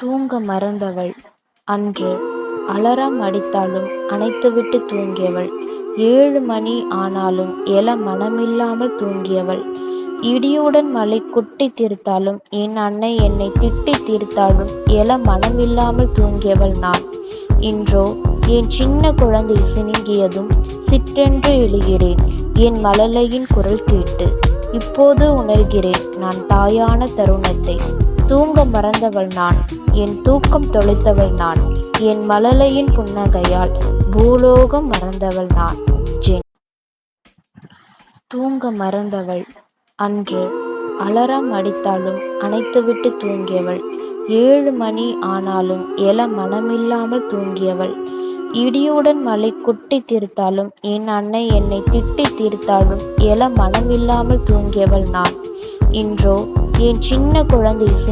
தூங்க மறந்தவள். அன்று அலாரம் அடித்தாலும் அணைத்துவிட்டு தூங்கியவள். 7 மணி ஆனாலும் எழ மனமில்லாமல் தூங்கியவள். இடியுடன் மழை கொட்டி தீர்த்தாலும் என் அன்னை என்னை திட்டி தீர்த்தாலும் எழ மனமில்லாமல் தூங்கியவள் நான். இன்றோ என் சின்ன குழந்தை சினுங்கியதும் சிற்றென்று எழுகிறேன் என் மழலையின் குரல் கேட்டு. இப்போது உணர்கிறேன் நான் தாயான தருணத்தை. தூங்க மறந்தவள் நான், என் தூக்கம் தொலைத்தவள் நான், என் மழலையின் புன்னகையால் பூலோகம் மறந்தவள் நான். ஜென். தூங்க மறந்தவள். அன்று அலாரம் அடித்தாலும் அணைத்துவிட்டு தூங்கியவள். 7 மணி ஆனாலும் எழ மனமில்லாமல் தூங்கியவள். இடியுடன் மழை கொட்டி தீர்த்தாலும் என் அன்னை என்னை திட்டி தீர்த்தாலும் எழ மனமில்லாமல் தூங்கியவள் நான். இன்றோ என் சின்ன குழந்தை